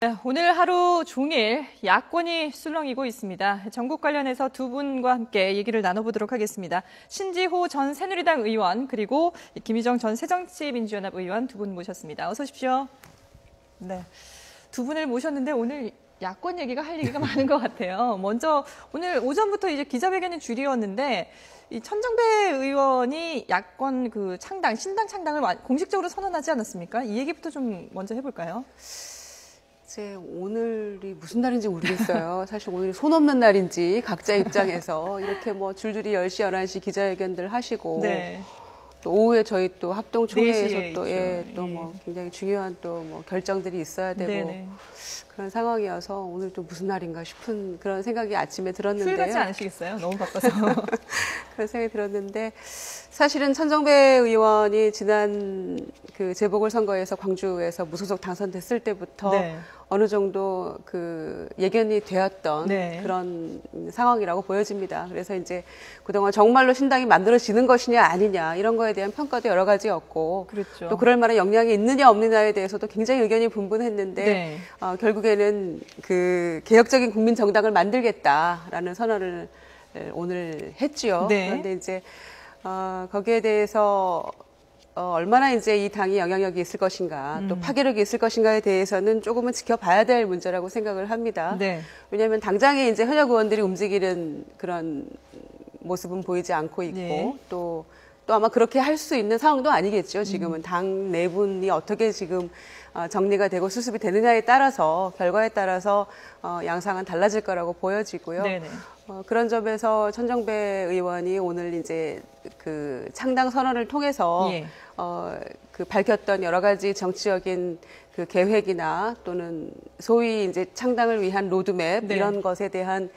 네, 오늘 하루 종일 야권이 술렁이고 있습니다. 전국 관련해서 두 분과 함께 얘기를 나눠보도록 하겠습니다. 신지호 전 새누리당 의원 그리고 김희정 전 새정치민주연합 의원 두 분 모셨습니다. 어서 오십시오. 네, 두 분을 모셨는데 오늘 야권 얘기가 할 얘기가 많은 것 같아요. 먼저 오늘 오전부터 이제 기자회견이 줄이었는데 이 천정배 의원이 야권 그 창당, 신당 창당을 공식적으로 선언하지 않았습니까? 이 얘기부터 좀 먼저 해볼까요? 오늘이 무슨 날인지 모르겠어요. 사실 오늘이 손 없는 날인지 각자 입장에서 이렇게 뭐 줄줄이 10시, 11시 기자회견들 하시고 네. 또 오후에 저희 또 합동총회에서 또 또 뭐 굉장히 중요한 또 뭐 결정들이 있어야 되고 네네. 그런 상황이어서 오늘 또 무슨 날인가 싶은 그런 생각이 아침에 들었는데요. 휴일 같지 않으시겠어요? 너무 바빠서. 그런 생각이 들었는데 사실은 천정배 의원이 지난 그 재보궐선거에서 광주에서 무소속 당선됐을 때부터 네. 어느 정도 그 예견이 되었던 네. 그런 상황이라고 보여집니다. 그래서 이제 그동안 정말로 신당이 만들어지는 것이냐 아니냐 이런 거에 대한 평가도 여러 가지였고 그렇죠. 또 그럴 만한 역량이 있느냐 없느냐에 대해서도 굉장히 의견이 분분했는데 네. 결국에는 그 개혁적인 국민정당을 만들겠다라는 선언을 오늘 했지요. 네. 그런데 이제 거기에 대해서 얼마나 이제 이 당이 영향력이 있을 것인가, 또 파괴력이 있을 것인가에 대해서는 조금은 지켜봐야 될 문제라고 생각을 합니다. 네. 왜냐하면 당장에 이제 현역 의원들이 움직이는 그런 모습은 보이지 않고 있고, 네. 또 아마 그렇게 할 수 있는 상황도 아니겠죠. 지금은 당 내분이 어떻게 지금 정리가 되고 수습이 되느냐에 따라서, 결과에 따라서 양상은 달라질 거라고 보여지고요. 네네. 그런 점에서 천정배 의원이 오늘 이제 그 창당 선언을 통해서 예. 그 밝혔던 여러 가지 정치적인 그 계획이나 또는 소위 이제 창당을 위한 로드맵 네. 이런 것에 대한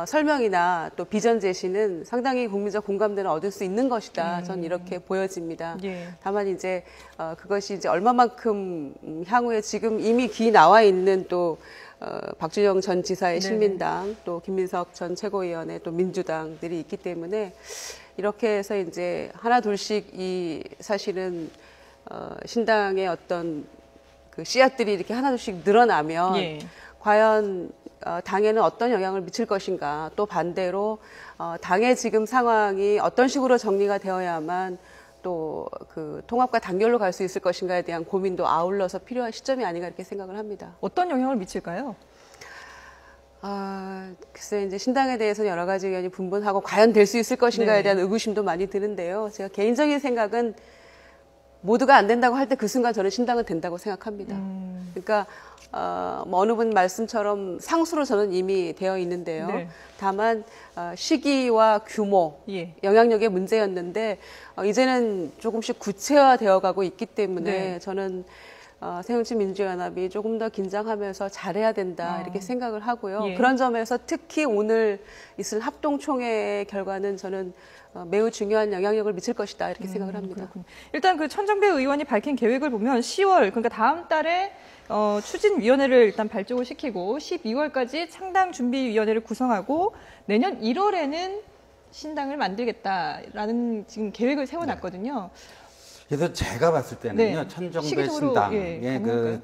설명이나 또 비전 제시는 상당히 국민적 공감대를 얻을 수 있는 것이다. 전 이렇게 보여집니다. 예. 다만 이제 그것이 이제 얼마만큼 향후에 지금 이미 기 나와 있는 또 박준영 전 지사의 신민당, 또 김민석 전 최고위원의 또 민주당들이 있기 때문에 이렇게 해서 이제 하나 둘씩 이 사실은 신당의 어떤 그 씨앗들이 이렇게 하나 둘씩 늘어나면 예. 과연 당에는 어떤 영향을 미칠 것인가, 또 반대로 당의 지금 상황이 어떤 식으로 정리가 되어야만 또 그 통합과 단결로 갈 수 있을 것인가에 대한 고민도 아울러서 필요한 시점이 아닌가 이렇게 생각을 합니다. 어떤 영향을 미칠까요? 글쎄 이제 신당에 대해서는 여러 가지 의견이 분분하고 과연 될 수 있을 것인가에 네. 대한 의구심도 많이 드는데요. 제가 개인적인 생각은 모두가 안 된다고 할 때 그 순간 저는 신당은 된다고 생각합니다. 그러니까 뭐 어느 분 말씀처럼 상수로 저는 이미 되어 있는데요. 네. 다만 시기와 규모, 예. 영향력의 문제였는데 이제는 조금씩 구체화되어 가고 있기 때문에 네. 저는 새정치민주연합이 조금 더 긴장하면서 잘해야 된다 이렇게 생각을 하고요. 예. 그런 점에서 특히 오늘 있을 합동총회의 결과는 저는 매우 중요한 영향력을 미칠 것이다 이렇게 생각을 합니다. 그렇군요. 일단 그 천정배 의원이 밝힌 계획을 보면 10월, 그러니까 다음 달에 추진위원회를 일단 발족을 시키고 12월까지 창당준비위원회를 구성하고 내년 1월에는 신당을 만들겠다라는 지금 계획을 세워놨거든요. 그래서 제가 봤을 때는요, 네. 천정배 시기적으로, 신당의 예,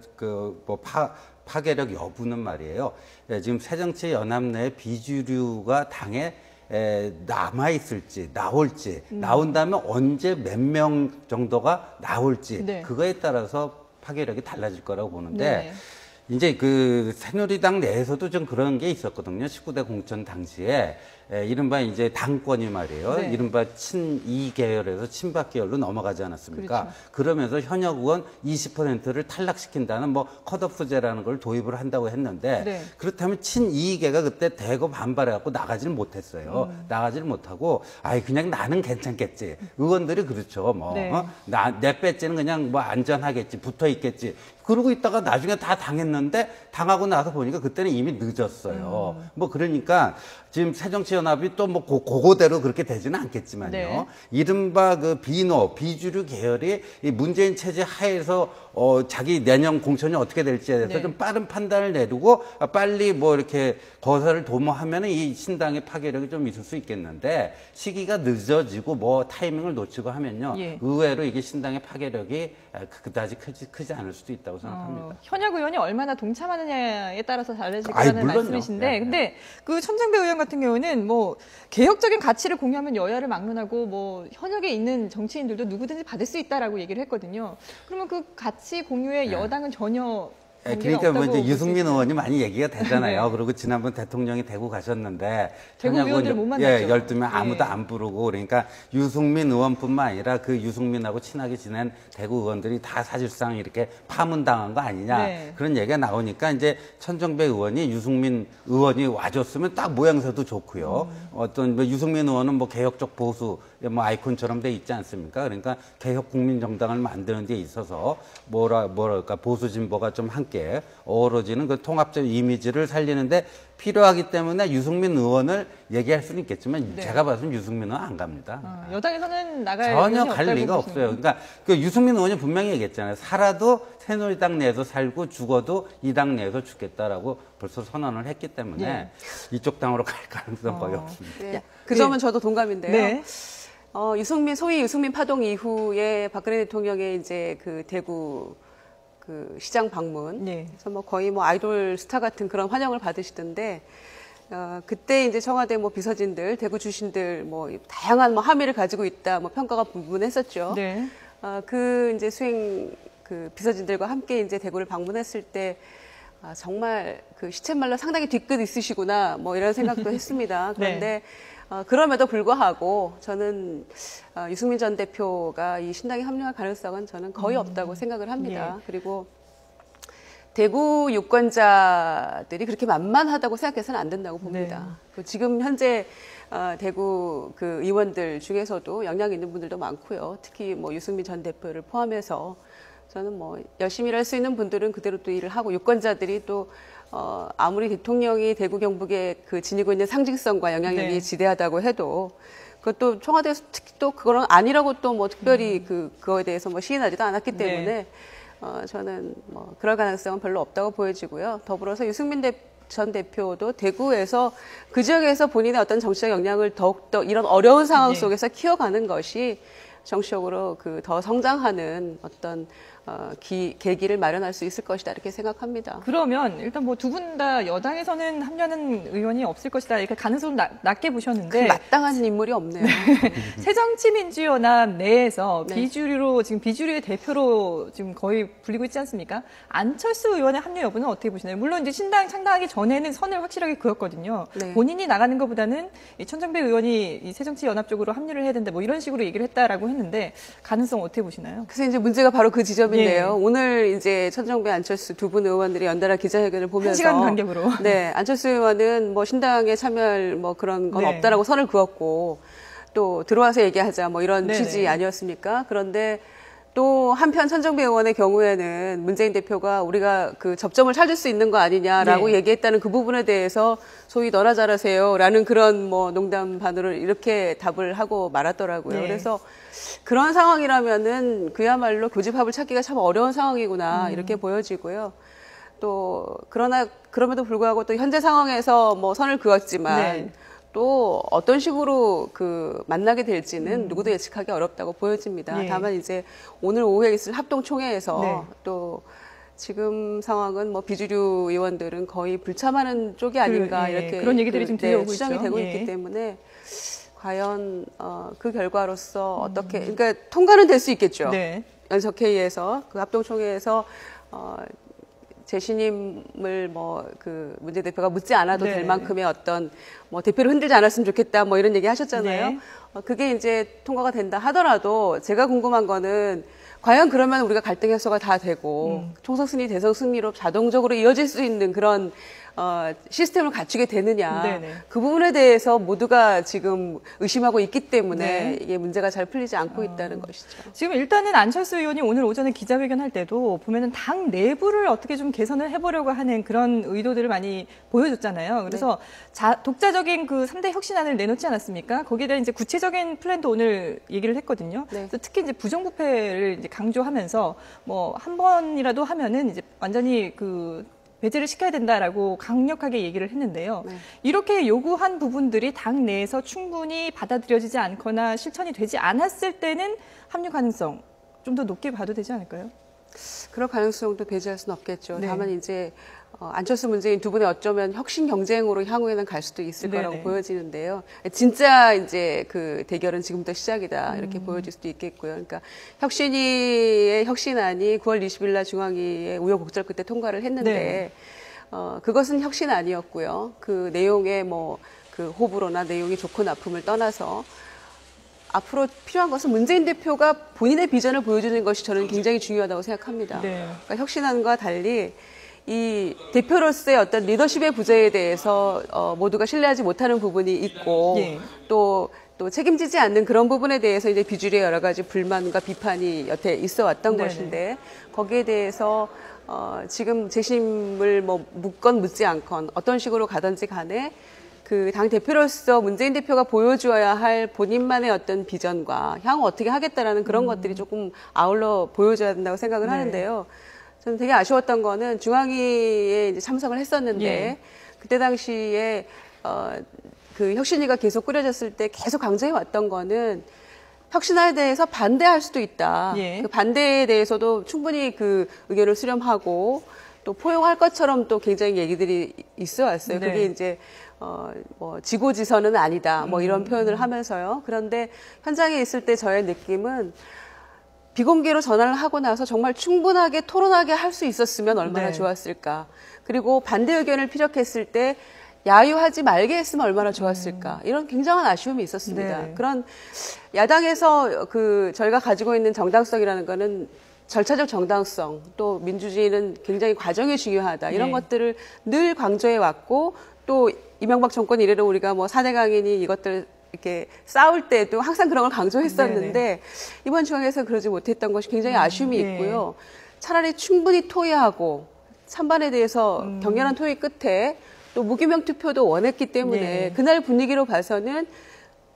파괴력 여부는 말이에요. 예, 지금 새정치연합 내 비주류가 당에 남아있을지, 나올지, 나온다면 언제 몇 명 정도가 나올지, 네. 그거에 따라서 파괴력이 달라질 거라고 보는데, 네. 이제 그 새누리당 내에서도 좀 그런 게 있었거든요. 19대 공천 당시에. 이른바 이제 당권이 말이에요. 네. 이른바 친이 계열에서 친박 계열로 넘어가지 않았습니까? 그렇죠. 그러면서 현역 의원 20%를 탈락시킨다는 뭐 컷오프제라는 걸 도입을 한다고 했는데 네. 그렇다면 친이계가 그때 대거 반발해갖고 나가지를 못했어요. 나가지를 못하고 아이 그냥 나는 괜찮겠지. 의원들이 그렇죠. 뭐 네. 내 배지는 그냥 뭐 안전하겠지. 붙어 있겠지. 그러고 있다가 나중에 다 당했는데 당하고 나서 보니까 그때는 이미 늦었어요. 뭐 그러니까 지금 새정치연합이 또 뭐 그거대로 그렇게 되지는 않겠지만요. 네. 이른바 그 비주류 계열이 이 문재인 체제 하에서 자기 내년 공천이 어떻게 될지에 대해서 네. 좀 빠른 판단을 내두고 빨리 뭐 이렇게 거사를 도모하면은 이 신당의 파괴력이 좀 있을 수 있겠는데 시기가 늦어지고 뭐 타이밍을 놓치고 하면요. 예. 의외로 이게 신당의 파괴력이 그다지 크지 않을 수도 있다고 된다고 생각합니다. 현역 의원이 얼마나 동참하느냐에 따라서 달라질 아이, 거라는 물론요. 말씀이신데, 네, 네. 근데 그 천정배 의원 같은 경우는 뭐 개혁적인 가치를 공유하면 여야를 막론하고 뭐 현역에 있는 정치인들도 누구든지 받을 수 있다라고 얘기를 했거든요. 그러면 그 가치 공유에 여당은 전혀 관계가 그러니까 뭐 없다고 이제 볼수 유승민 있나요? 의원이 많이 얘기가 되잖아요. 네. 그리고 지난번 대통령이 대구 가셨는데 대구 현역 의원들 의원 못 만났죠. 12명 아무도 예. 안 부르고 그러니까 유승민 의원뿐만 아니라 그 유승민하고 친하게 지낸 대구 의원들이 다 사실상 이렇게 파문당한 거 아니냐 네. 그런 얘기가 나오니까 이제 천정배 의원이 유승민 의원이 와줬으면 딱 모양새도 좋고요. 어떤 뭐 유승민 의원은 뭐 개혁적 보수 뭐 아이콘처럼 돼 있지 않습니까? 그러니까 개혁 국민정당을 만드는 데 있어서 뭐랄까 보수 진보가 좀 함께 어우러지는 그 통합적 이미지를 살리는데 필요하기 때문에 유승민 의원을 얘기할 수는 있겠지만 네. 제가 봐서는 유승민 의원 안 갑니다. 여당에서는 나갈 전혀 의원이 갈 없다고 리가 보시는군요. 없어요. 그러니까 그 유승민 의원이 분명히 얘기했잖아요. 살아도 새누리당 내에서 살고 죽어도 이 당 내에서 죽겠다라고 벌써 선언을 했기 때문에 네. 이쪽 당으로 갈 가능성 거의 없습니다. 네. 그 점은 저도 동감인데요. 네. 소위 유승민 파동 이후에 박근혜 대통령의 이제 그 대구 그 시장 방문. 네. 그래서 뭐 거의 뭐 아이돌 스타 같은 그런 환영을 받으시던데, 그때 이제 청와대 뭐 비서진들, 대구 주신들 뭐 다양한 뭐 함의를 가지고 있다, 뭐 평가가 분분했었죠. 네. 그 이제 수행 그 비서진들과 함께 이제 대구를 방문했을 때, 정말 그 시쳇말로 상당히 뒤끝 있으시구나, 뭐 이런 생각도 했습니다. 그런데 그럼에도 불구하고 저는 유승민 전 대표가 이 신당에 합류할 가능성은 저는 거의 없다고 생각을 합니다. 예. 그리고 대구 유권자들이 그렇게 만만하다고 생각해서는 안 된다고 봅니다. 그 지금 현재 대구 그 의원들 중에서도 영향 있는 분들도 많고요. 특히 뭐 유승민 전 대표를 포함해서 저는 뭐 열심히 일할 수 있는 분들은 그대로 또 일을 하고 유권자들이 또 아무리 대통령이 대구 경북에 그 지니고 있는 상징성과 영향력이 네. 지대하다고 해도 그것도 청와대에서 특히 또 그건 아니라고 또 뭐 특별히 그거에 대해서 뭐 시인하지도 않았기 때문에 네. 저는 뭐 그럴 가능성은 별로 없다고 보여지고요. 더불어서 유승민 전 대표도 대구에서 그 지역에서 본인의 어떤 정치적 역량을 더욱더 이런 어려운 상황 네. 속에서 키워가는 것이 정치적으로 그 더 성장하는 어떤 계기를 마련할 수 있을 것이다 이렇게 생각합니다. 그러면 일단 뭐 두 분 다 여당에서는 합류하는 의원이 없을 것이다 이렇게 가능성을 낮게 그 보셨는데 마땅한 인물이 없네요. 새정치민주연합 내에서 네. 비주류로 지금 비주류의 대표로 지금 거의 불리고 있지 않습니까? 안철수 의원의 합류 여부는 어떻게 보시나요? 물론 이제 신당 창당하기 전에는 선을 확실하게 그었거든요. 네. 본인이 나가는 것보다는 이 천정배 의원이 이 새정치연합 쪽으로 합류를 해야 된다 뭐 이런 식으로 얘기를 했다라고 했는데 가능성 어떻게 보시나요? 그래서 이제 문제가 바로 그 지점인데요. 예. 오늘 이제 천정배, 안철수 두 분 의원들이 연달아 기자회견을 보면서 1시간 간격으로. 네, 안철수 의원은 뭐 신당에 참여할 뭐 그런 건 네. 없다라고 선을 그었고 또 들어와서 얘기하자 뭐 이런 네네. 취지 아니었습니까? 그런데 또 한편 천정배 의원의 경우에는 문재인 대표가 우리가 그 접점을 찾을 수 있는 거 아니냐라고 네. 얘기했다는 그 부분에 대해서 소위 너나 잘하세요라는 그런 뭐 농담 반으로 이렇게 답을 하고 말았더라고요. 네. 그래서 그런 상황이라면은 그야말로 교집합을 찾기가 참 어려운 상황이구나 이렇게 보여지고요. 또 그럼에도 불구하고 또 현재 상황에서 뭐 선을 그었지만 네. 또 어떤 식으로 그 만나게 될지는 누구도 예측하기 어렵다고 보여집니다. 예. 다만 이제 오늘 오후에 있을 합동총회에서 네. 또 지금 상황은 뭐 비주류 의원들은 거의 불참하는 쪽이 아닌가 예, 이렇게 그런 얘기들이 좀 들려오고 추정이 있죠. 되고 예. 있기 때문에 과연 그 결과로서 어떻게 그러니까 통과는 될 수 있겠죠. 네. 연석회의에서 그 합동총회에서 재신임을 뭐 그 문재인 대표가 묻지 않아도 네. 될 만큼의 어떤 뭐 대표를 흔들지 않았으면 좋겠다 뭐 이런 얘기 하셨잖아요. 네. 그게 이제 통과가 된다 하더라도 제가 궁금한 거는 과연 그러면 우리가 갈등 해소가 다 되고 총선 승리, 대선 승리로 자동적으로 이어질 수 있는 그런 시스템을 갖추게 되느냐. 네네. 그 부분에 대해서 모두가 지금 의심하고 있기 때문에 네. 이게 문제가 잘 풀리지 않고 있다는 것이죠. 지금 일단은 안철수 의원이 오늘 오전에 기자회견 할 때도 보면은 당 내부를 어떻게 좀 개선을 해보려고 하는 그런 의도들을 많이 보여줬잖아요. 그래서 독자적인 그 3대 혁신안을 내놓지 않았습니까? 거기에 대한 이제 구체적인 플랜도 오늘 얘기를 했거든요. 네. 그래서 특히 이제 부정부패를 이제 강조하면서 뭐 한 번이라도 하면은 이제 완전히 그 배제를 시켜야 된다라고 강력하게 얘기를 했는데요. 네. 이렇게 요구한 부분들이 당 내에서 충분히 받아들여지지 않거나 실천이 되지 않았을 때는 합류 가능성 좀 더 높게 봐도 되지 않을까요? 그럴 가능성도 배제할 수는 없겠죠. 네. 다만 이제 안철수 문재인 두 분의 어쩌면 혁신 경쟁으로 향후에는 갈 수도 있을 네네. 거라고 보여지는데요. 진짜 이제 그 대결은 지금부터 시작이다 이렇게 보여질 수도 있겠고요. 그러니까 혁신위의 혁신안이 9월 20일 날 중앙위의 우여곡절 끝에 통과를 했는데 네. 그것은 혁신 아니었고요. 그 내용의 뭐 그 호불호나 내용이 좋고 나쁨을 떠나서 앞으로 필요한 것은 문재인 대표가 본인의 비전을 보여주는 것이 저는 굉장히 중요하다고 생각합니다. 네. 그러니까 혁신안과 달리 이 대표로서의 어떤 리더십의 부재에 대해서 모두가 신뢰하지 못하는 부분이 있고 예. 또 책임지지 않는 그런 부분에 대해서 이제 비주류의 여러 가지 불만과 비판이 여태 있어 왔던 네네. 것인데 거기에 대해서 지금 재심을 뭐 묻건 묻지 않건 어떤 식으로 가든지 간에 그 당 대표로서 문재인 대표가 보여주어야 할 본인만의 어떤 비전과 향후 어떻게 하겠다라는 그런 것들이 조금 아울러 보여줘야 된다고 생각을 네. 하는데요. 저는 되게 아쉬웠던 거는 중앙위에 이제 참석을 했었는데 예. 그때 당시에 그 혁신위가 계속 꾸려졌을 때 계속 강조해 왔던 거는 혁신안에 대해서 반대할 수도 있다. 예. 그 반대에 대해서도 충분히 그 의견을 수렴하고 또 포용할 것처럼 또 굉장히 얘기들이 있어 왔어요. 네. 그게 이제 뭐 지고지선은 아니다. 뭐 이런 표현을 하면서요. 그런데 현장에 있을 때 저의 느낌은 비공개로 전화를 하고 나서 정말 충분하게 토론하게 할 수 있었으면 얼마나 네. 좋았을까. 그리고 반대 의견을 피력했을 때 야유하지 말게 했으면 얼마나 좋았을까. 이런 굉장한 아쉬움이 있었습니다. 네. 그런 야당에서 그 저희가 가지고 있는 정당성이라는 거는 절차적 정당성, 또 민주주의는 굉장히 과정이 중요하다. 이런 네. 것들을 늘 강조해 왔고 또 이명박 정권 이래로 우리가 뭐 4대 강인이 이것들 이렇게 싸울 때도 항상 그런 걸 강조했었는데 네네. 이번 중앙에서 그러지 못했던 것이 굉장히 아쉬움이 네. 있고요. 차라리 충분히 토의하고 찬반에 대해서 격렬한 토의 끝에 또 무기명 투표도 원했기 때문에 네. 그날 분위기로 봐서는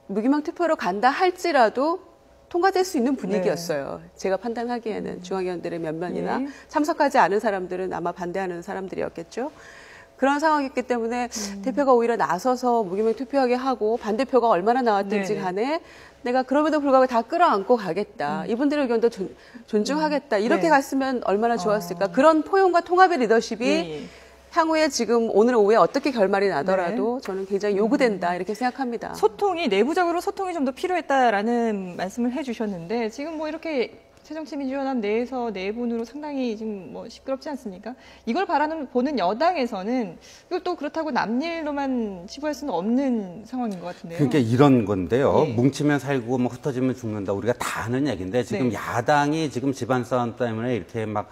무기명 투표로 간다 할지라도 통과될 수 있는 분위기였어요. 제가 판단하기에는 중앙위원들의 면면이나 네. 참석하지 않은 사람들은 아마 반대하는 사람들이었겠죠. 그런 상황이었기 때문에 대표가 오히려 나서서 무기명 투표하게 하고 반대표가 얼마나 나왔든지 네네. 간에 내가 그럼에도 불구하고 다 끌어안고 가겠다. 이분들의 의견도 존중하겠다. 이렇게 네. 갔으면 얼마나 좋았을까. 그런 포용과 통합의 리더십이 예. 향후에 지금 오늘 오후에 어떻게 결말이 나더라도 저는 굉장히 요구된다. 이렇게 생각합니다. 내부적으로 소통이 좀 더 필요했다라는 말씀을 해주셨는데 지금 뭐 이렇게 새정치민주연합 내에서 내분으로 상당히 지금 뭐 시끄럽지 않습니까? 이걸 보는 여당에서는 이걸 또 그렇다고 남일로만 치부할 수는 없는 상황인 것 같은데요. 그러니까 이런 건데요. 예. 뭉치면 살고 뭐 흩어지면 죽는다. 우리가 다 아는 얘기인데 지금 네. 야당이 지금 집안 싸움 때문에 이렇게 막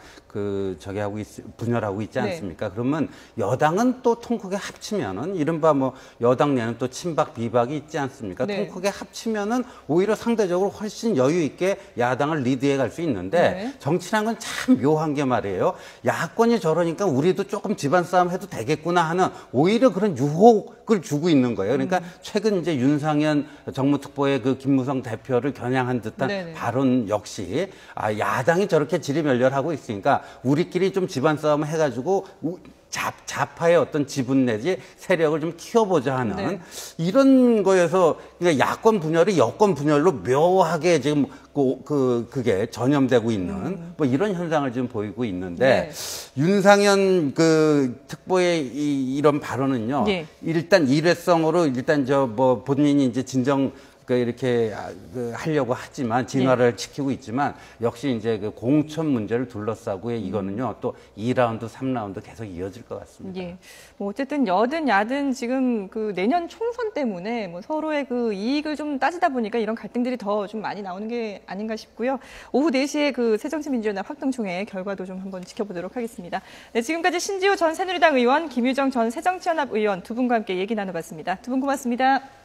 분열하고 있지 네. 않습니까? 그러면 여당은 또 통 크게 합치면은 이른바 뭐 여당 내는 또 친박 비박이 있지 않습니까? 네. 통 크게 합치면은 오히려 상대적으로 훨씬 여유 있게 야당을 리드해 갈 수 있는데 네. 정치란 건 참 묘한 게 말이에요. 야권이 저러니까 우리도 조금 집안 싸움 해도 되겠구나 하는 오히려 그런 유혹을 주고 있는 거예요. 그러니까 최근 이제 윤상현 정무특보의 그 김무성 대표를 겨냥한 듯한 네네. 발언 역시 야당이 저렇게 지리멸렬하고 있으니까 우리끼리 좀 집안 싸움 해가지고 좌파의 어떤 지분 내지 세력을 좀 키워보자 하는 네. 이런 거에서 그러니까 야권 분열이 여권 분열로 묘하게 지금 그게 전염되고 있는 뭐 이런 현상을 지금 보이고 있는데 윤상현 그 특보의 이런 발언은요. 네. 일단 일회성으로 일단 본인이 이제 진정 이렇게 하려고 하지만 진화를 지키고 있지만 역시 이제 그 공천 문제를 둘러싸고 이거는요 또 2라운드, 3라운드 계속 이어질 것 같습니다. 예. 뭐 어쨌든 여든 야든 지금 그 내년 총선 때문에 뭐 서로의 그 이익을 좀 따지다 보니까 이런 갈등들이 더 좀 많이 나오는 게 아닌가 싶고요. 오후 4시에 그 새정치민주연합 확동총회 결과도 좀 한번 지켜보도록 하겠습니다. 네, 지금까지 신지호 전 새누리당 의원, 김유정 전 새정치연합 의원 두 분과 함께 얘기 나눠봤습니다. 두 분 고맙습니다.